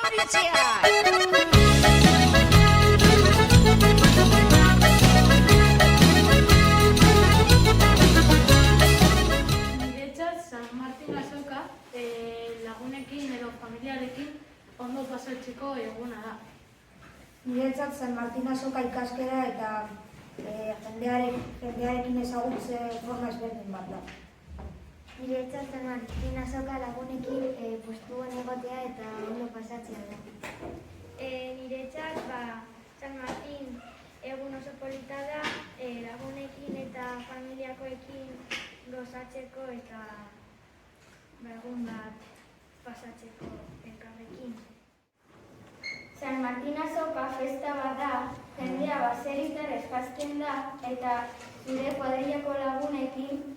Niretzat, San Martin azoka lagunekin edo familiarekin ondo pasatzeko eguna da. Niretzat, San Martin azoka ikaskera eta jendearekin ezagutze forma ezberdin bat da. Niretzat, San Martin azoka lagunekin postuan egotea eta ondo pasatzea da. Niretzat, San Martin egun oso polita da, lagunekin eta familiakoekin gozatzeko eta egun bat pasatzeko elkarrekin. San Martin azoka festa bat da, jendea baserritar eskazten da eta zure kuadrillako lagunekin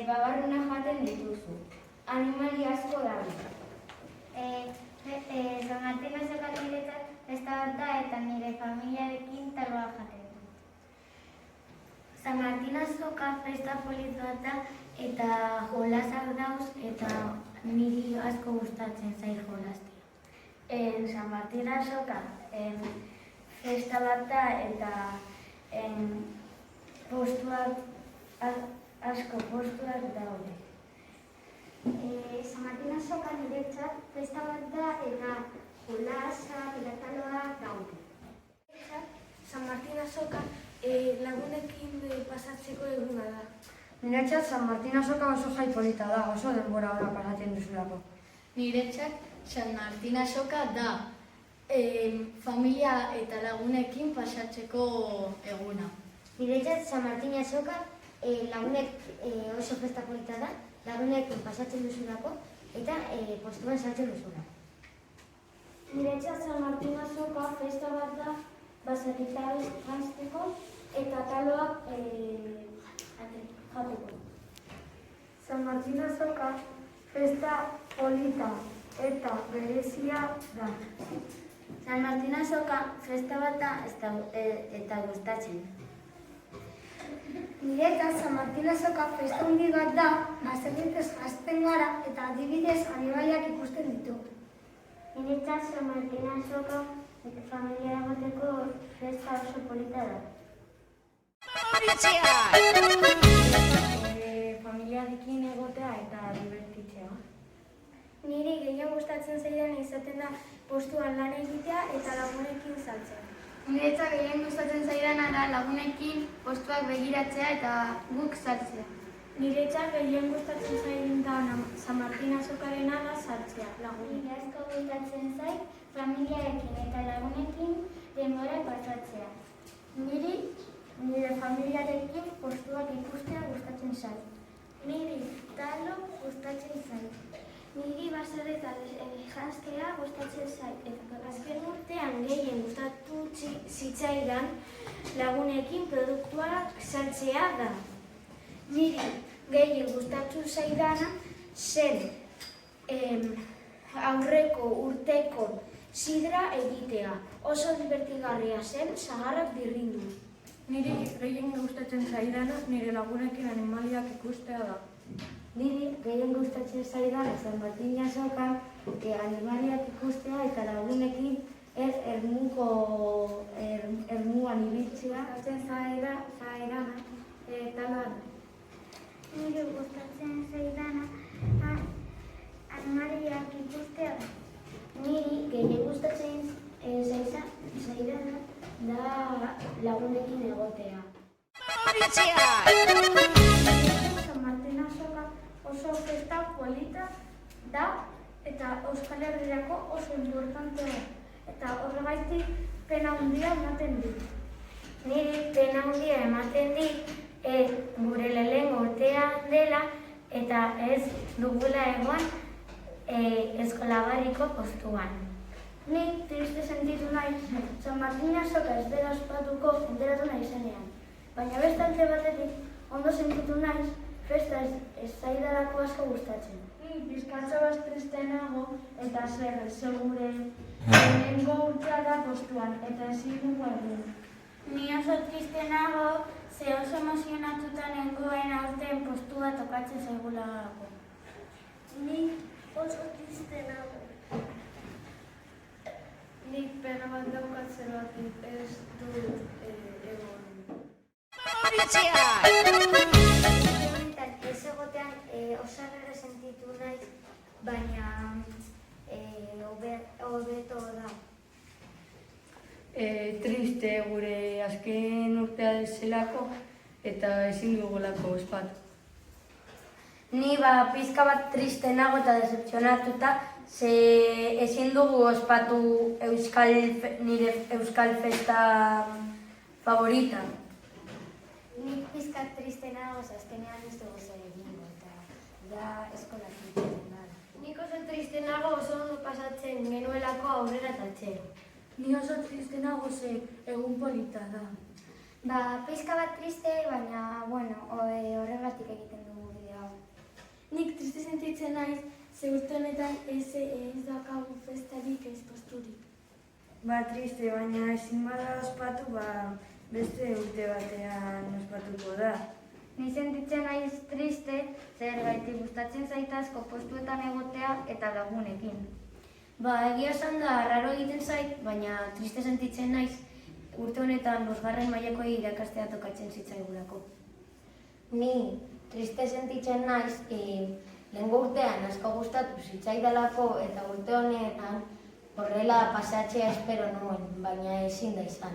babarruna jaten dituzu. Animali asko dago. San Martin azoka niretzat festa bat da eta nire familiarekin taloa jaten du. San Martin azoka festa polit bat da eta jolasak dauz eta niri asko gustatzen zait jolastea. San Martin azoka festa bat da eta asko postuak daude. San Martin azoka niretzat festa bat da eta jolasak eta taloak daude. San Martin azoka lagunekin pasatzeko eguna da. Niretzat, San Martin azoka oso jai polita da, oso denbora hora pasatzen duzulako. Niretzat, San Martin azoka da familia eta lagunekin pasatzeko eguna. Niretzat, San Martin azoka lagunek oso festa polita da, lagunekin pasatzen duzulako eta postuan sartzen duzula. Niretzat, San Martin azoka festa bat da baserritar janzteko eta taloak jateko. San Martin azoka festa polita eta berezia da. San Martin azoka festa bat da eta gustatzen. Niretzat, San Martin azoka festa handi bat da, baserritez jazten gara eta adibidez animaliak ikusten ditugu. Niretzat, San Martin azoka familia egoteko festa oso polita da. Familiarekin egotea eta divertitzea. Niri gehien gustatzen zaidan izaten da postuan lan egitea eta lagunekin saltzea. Niretzat gehien gustatzen zaidana da lagunekin postuak begiratzea eta guk saltzea. Niretzat gehien gustatzen zaidan San Martin azokarena da saltzea lagunekin. Nire asko gustatzen zait familiarekin eta lagunekin denbora pasatzea. Nire familiarekin postuak ikustea gustatzen zait. Niri talo gustatzen zait. Niri baserritar janztea gustatzen zait. Azken urtean gehien gustatu zitzaidan lagunekin produktuak saltzea da. Niri gehien gustatu zaidana zen aurreko urteko sidra egitea. Oso divertigarria zen, sagarrak birrindu. Niri gehien gustatzen zaidana nire lagunekin animaliak ikustea da. Niri gehien gustatzen zaidana San Martin azokan animaliak ikustea eta lagunekin ermuan ibiltzea. Zaidana taloa da. Niri gustatzen zaidana animaliak ikustea da. Niri gehien gustatzen zaidana da lagunekin egotea. San Martin azoka oso festa polita da eta Euskal Herrirako oso importantea da. Eta horregaitik pena handia ematen dit. Niri pena handia ematen dit gure lehenengo urtea dela eta ez dugula egon eskolabarriko postuan. Ni triste sentitu nahi, San Martin azoka ez dela ospatuko enteratu nahi zenean. Baina beste alde batetik ondo sentitu naiz, festa ez zaidalako asko gustatzen. Ni bizkatxo bat triste nago eta segure lehenengo urtea da postuan eta ezin dugu egin. Ni oso triste nago, ze oso emozionatuta nengoen aurten postua tokatzen zaigulako. Ni oso triste nago. bat daukat zergatik ez dut egon. Honetan ez egotean oso harrera sentitu naiz, baina hobeto da. Triste gure azken urtea zelako eta ezin dugulako ospatu. Ni pizka bat triste nago eta decepzionatuta, ze ezin dugu ospatu nire euskal festa favorita. Nik pizkat triste nago, azkenean ez dugu zer egingo, eta da eskolatik gara. Nik oso triste nago oso ondo pasatzen genuelako aurrera eta atzera. Ni oso triste nago ze egun polita da. Pizka bat triste, baina, horregatik egiten dugu bideo hau. Nik triste sentitzen naiz, ze urte honetan ez daukagu festarik ez posturik. Triste, baina ezin bada ospatu, beste urte batean ospatuko da. Ni sentitzen naiz triste, zergatik gustatzen zait asko postuetan egotea eta lagunekin. Egia esan da, raro egiten zait, baina triste sentitzen naiz, urte honetan 5. mailako irakastea tokatzen zitzaigulako. Ni triste sentitzen naiz, lehengo urtean asko gustatu zitzaidalako eta urte honetan horrela pasatzea espero nuen, baina ezin da izan.